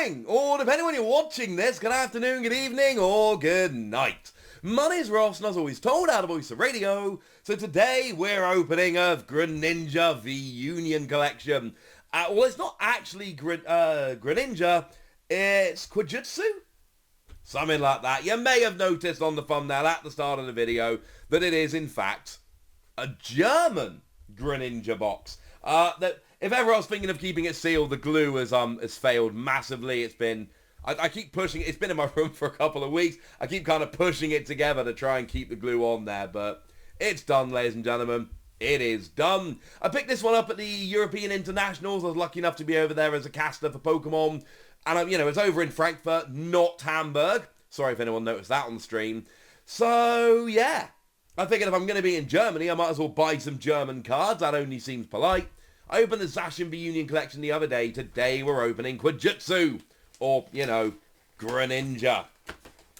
morning, or depending when you're watching this, good afternoon, good evening, or good night. My name's Ross, and as always told, out of Voice of Radio. So today we're opening a Greninja V-Union collection. Well, it's not actually Greninja, it's Quijutsu? Something like that. You may have noticed on the thumbnail at the start of the video that it is, in fact, a German Greninja box. That if ever I was thinking of keeping it sealed, the glue has failed massively. It's been, I keep pushing it. It's been in my room for a couple of weeks. I keep kind of pushing it together to try and keep the glue on there, but it's done, ladies and gentlemen. It is done. I picked this one up at the European Internationals. I was lucky enough to be over there as a caster for Pokemon. And, it's over in Frankfurt, not Hamburg. Sorry if anyone noticed that on the stream. So, yeah. I figured if I'm going to be in Germany, I might as well buy some German cards. That only seems polite. I opened the Zacian V-Union collection the other day. Today we're opening Quijutsu. Or, Greninja.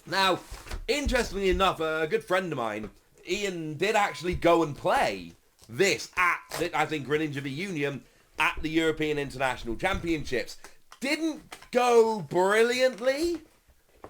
Now, interestingly enough, a good friend of mine, Ian, did actually go and play this I think Greninja V-Union at the European International Championships. Didn't go brilliantly,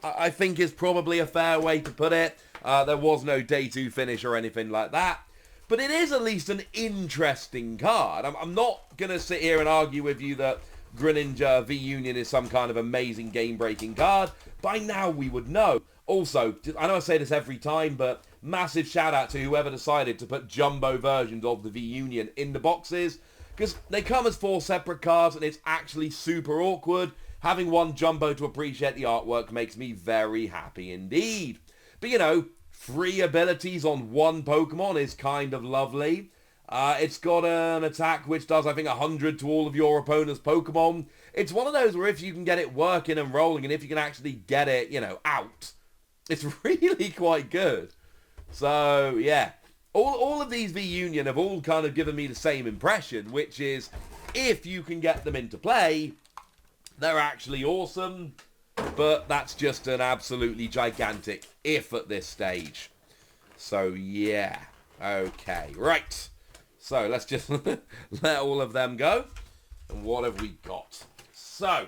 I think is probably a fair way to put it. There was no day 2 finish or anything like that. But it is at least an interesting card. I'm not going to sit here and argue with you that Greninja V-Union is some kind of amazing game-breaking card. By now we would know. Also, I know I say this every time, but massive shout-out to whoever decided to put jumbo versions of the V-Union in the boxes. Because they come as 4 separate cards and it's actually super awkward. Having one jumbo to appreciate the artwork makes me very happy indeed. But 3 abilities on one Pokemon is kind of lovely. It's got an attack which does, I think, 100 to all of your opponent's Pokemon. It's one of those where if you can get it working and rolling and if you can actually get it, out, it's really quite good. So, yeah. All of these V-Union have all kind of given me the same impression, which is if you can get them into play, they're actually awesome. But that's just an absolutely gigantic if at this stage. So, yeah. Okay, right. So, let's just let all of them go. And what have we got? So,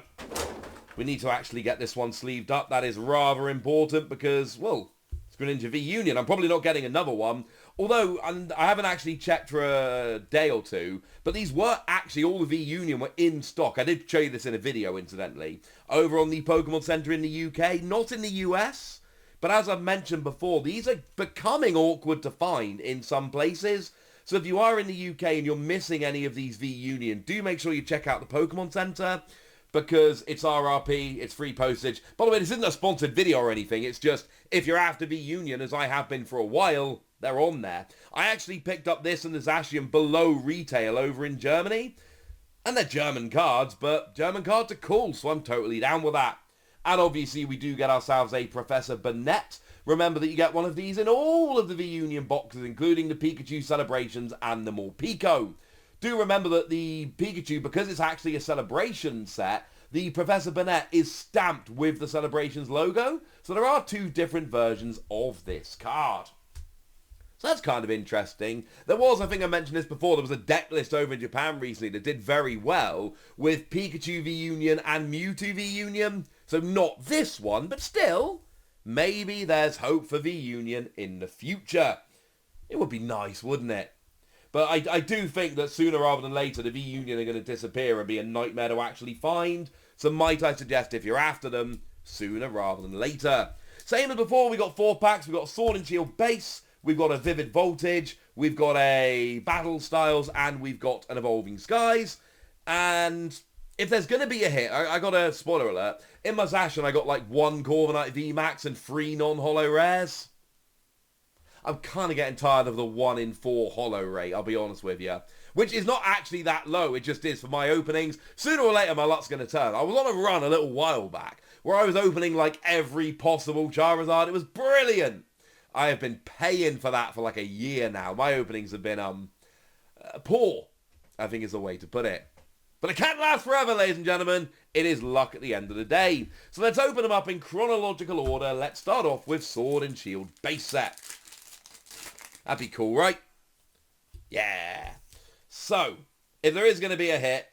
we need to actually get this one sleeved up. That is rather important because, well, it's Greninja V-Union. I'm probably not getting another one. Although, I haven't actually checked for a day or two, but these were actually, all the V-Union were in stock. I did show you this in a video, incidentally, over on the Pokemon Center in the UK, not in the US. But as I've mentioned before, these are becoming awkward to find in some places. So if you are in the UK and you're missing any of these V-Union, do make sure you check out the Pokemon Center, because it's RRP, it's free postage. By the way, this isn't a sponsored video or anything, it's just, if you're after V-Union, as I have been for a while, they're on there. I actually picked up this and the Zacian below retail over in Germany. And they're German cards, but German cards are cool, so I'm totally down with that. And obviously we do get ourselves a Professor Burnett. Remember that you get one of these in all of the V-Union boxes, including the Pikachu Celebrations and the Morpeko. Do remember that the Pikachu, because it's actually a Celebration set, the Professor Burnett is stamped with the Celebrations logo. So there are 2 different versions of this card. So that's kind of interesting. There was, I think I mentioned this before, there was a deck list over in Japan recently that did very well with Pikachu V-Union and Mewtwo V-Union. So not this one, but still, maybe there's hope for V-Union in the future. It would be nice, wouldn't it? But I do think that sooner rather than later, the V-Union are going to disappear and be a nightmare to actually find. So might I suggest, if you're after them, sooner rather than later. Same as before, we got 4 packs. We've got a Sword and Shield base. We've got a Vivid Voltage, we've got a Battle Styles, and we've got an Evolving Skies. And if there's going to be a hit, I got a spoiler alert. In my Zacian, I got like 1 Corviknight VMAX and 3 non-holo rares. I'm kind of getting tired of the 1 in 4 holo rate, I'll be honest with you. Which is not actually that low, it just is for my openings. Sooner or later, my luck's going to turn. I was on a run a little while back, where I was opening like every possible Charizard. It was brilliant. I have been paying for that for like a year now. My openings have been, poor, I think is the way to put it. But it can't last forever, ladies and gentlemen. It is luck at the end of the day. So let's open them up in chronological order. Let's start off with Sword and Shield base set. That'd be cool, right? Yeah. So, if there is going to be a hit,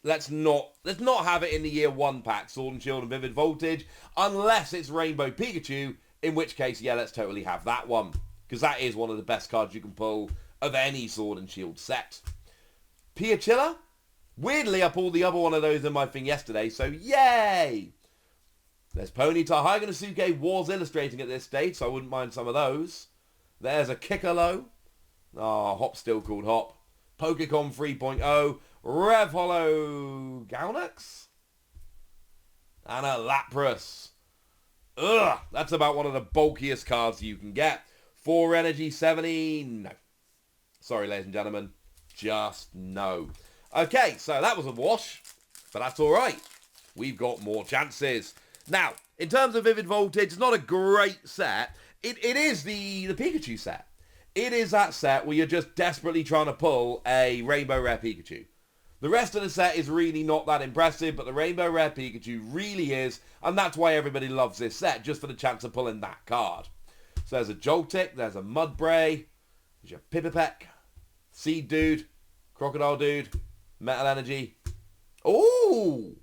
let's not have it in the year 1 pack, Sword and Shield and Vivid Voltage, unless it's Rainbow Pikachu, in which case, yeah, let's totally have that one, because that is one of the best cards you can pull of any Sword and Shield set. Piachilla? Weirdly, I pulled the other one of those in my thing yesterday, so yay! There's Ponyta. Hyganasuke was illustrating at this stage, so I wouldn't mind some of those. There's a Kikalo. Oh, Hop's still called Hop. Pokecon 3.0. Rev Hollow Gaunux. And a Lapras. Ugh, that's about one of the bulkiest cards you can get. 4 energy, 70. No. Sorry, ladies and gentlemen. Just no. Okay, so that was a wash. But that's alright. We've got more chances. Now, in terms of Vivid Voltage, it's not a great set. It is the Pikachu set. It is that set where you're just desperately trying to pull a Rainbow Rare Pikachu. The rest of the set is really not that impressive, but the Rainbow Rare Pikachu really is, and that's why everybody loves this set, just for the chance of pulling that card. So there's a Joltik, there's a Mudbray, there's your Pipipek, Seed Dude, Crocodile Dude, Metal Energy. Ooh!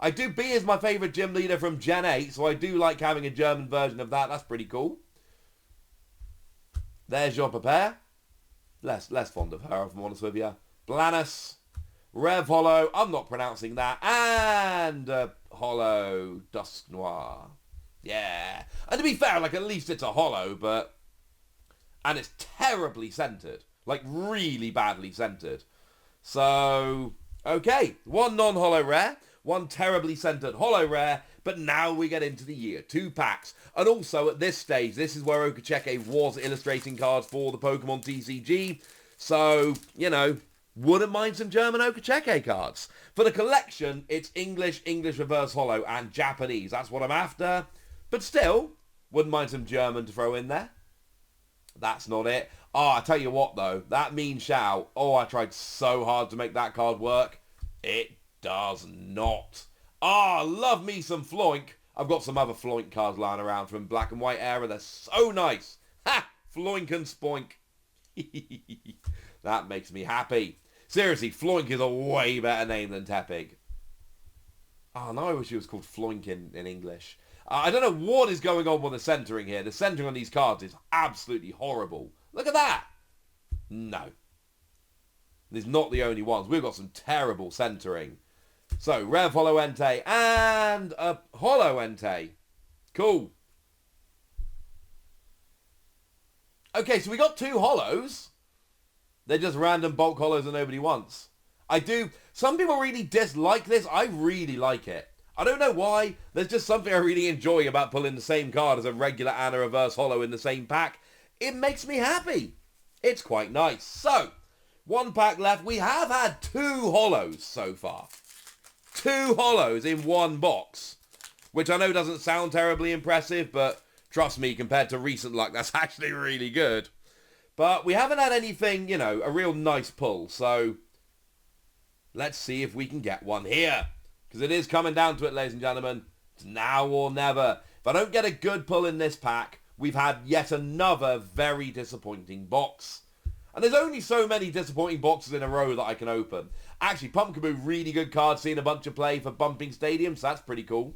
I do. B is my favourite gym leader from Gen 8, so I do like having a German version of that. That's pretty cool. There's your Prepare. Less fond of her, if I'm honest with you. Blanus. Rev Hollow. I'm not pronouncing that. And Hollow Dusk Noir. Yeah. And to be fair, like, at least it's a Hollow, but... And it's terribly centered. Like, really badly centered. So, okay. 1 non-Hollow Rare. 1 terribly centered Hollow Rare. But now we get into the year 2 packs. And also at this stage, this is where Okacheke was illustrating cards for the Pokemon TCG. So, you know, wouldn't mind some German Okacheke cards. For the collection, it's English, English Reverse Hollow, and Japanese. That's what I'm after. But still, wouldn't mind some German to throw in there. That's not it. Oh, I tell you what, though. That Mean Shao. Oh, I tried so hard to make that card work. It does not. Ah, love me some Floink. I've got some other Floink cards lying around from Black and White era. They're so nice. Ha! Floink and Spoink. That makes me happy. Seriously, Floink is a way better name than Tepig. Oh, no, I wish it was called Floink in English. I don't know what is going on with the centering here. The centering on these cards is absolutely horrible. Look at that. No. These not the only ones. We've got some terrible centering. So, Rev Hollow Entei and a Hollow Entei. Cool. Okay, so we got 2 hollows. They're just random bulk hollows that nobody wants. Some people really dislike this. I really like it. I don't know why. There's just something I really enjoy about pulling the same card as a regular and a reverse hollow in the same pack. It makes me happy. It's quite nice. So, 1 pack left. We have had 2 hollows so far. 2 hollows in 1 box. Which I know doesn't sound terribly impressive, but trust me, compared to recent luck, that's actually really good. But we haven't had anything, you know, a real nice pull. So, let's see if we can get one here. Because it is coming down to it, ladies and gentlemen. It's now or never. If I don't get a good pull in this pack, we've had yet another very disappointing box. And there's only so many disappointing boxes in a row that I can open. Actually, Pumpkaboo, really good card, seeing a bunch of play for bumping stadiums. So that's pretty cool.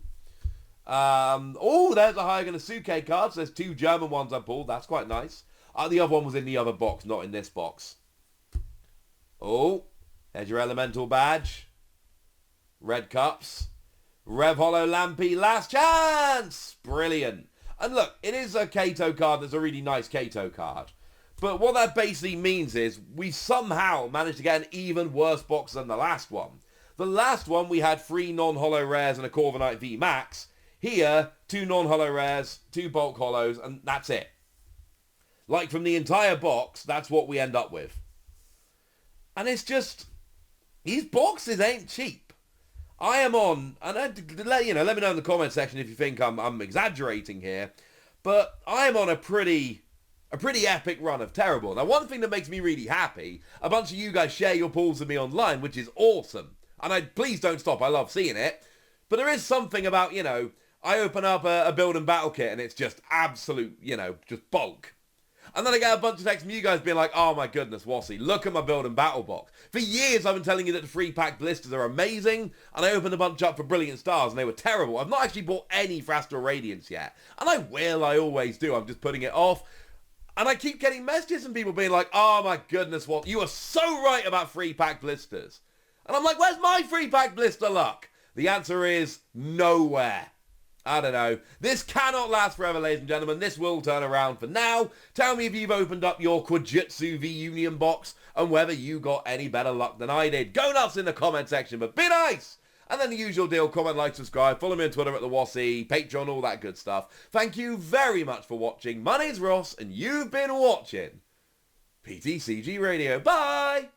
Oh, there's a Hyganasuke card. So there's 2 German ones I pulled. That's quite nice. The other one was in the other box, not in this box. Oh, there's your Elemental badge. Red Cups. Rev Hollow Lampy, last chance! Brilliant. And look, it is a Kato card that's a really nice Kato card. But what that basically means is we somehow managed to get an even worse box than the last one. The last one we had 3 non-hollow rares and a Corviknight V Max. Here, 2 non-hollow rares, 2 bulk hollows, and that's it. Like from the entire box, that's what we end up with. And it's just, these boxes ain't cheap. I am on, and let me know in the comment section if you think I'm exaggerating here, but I am on a pretty epic run of terrible. Now, one thing that makes me really happy, a bunch of you guys share your pulls with me online, which is awesome. And please don't stop, I love seeing it. But there is something about, I open up a build and battle kit and it's just absolute, just bulk. And then I get a bunch of texts from you guys being like, oh my goodness, Wassy, look at my build and battle box. For years I've been telling you that the free pack blisters are amazing, and I opened a bunch up for Brilliant Stars and they were terrible. I've not actually bought any for Astral Radiance yet. And I always do, I'm just putting it off. And I keep getting messages from people being like, oh my goodness, what, you are so right about free pack blisters. And I'm like, where's my free pack blister luck? The answer is nowhere. I don't know. This cannot last forever, ladies and gentlemen. This will turn around for now. Tell me if you've opened up your Greninja V-Union box and whether you got any better luck than I did. Go nuts in the comment section, but be nice! And then the usual deal, comment, like, subscribe, follow me on Twitter at the Wassy, Patreon, all that good stuff. Thank you very much for watching. My name's Ross, and you've been watching PTCG Radio. Bye!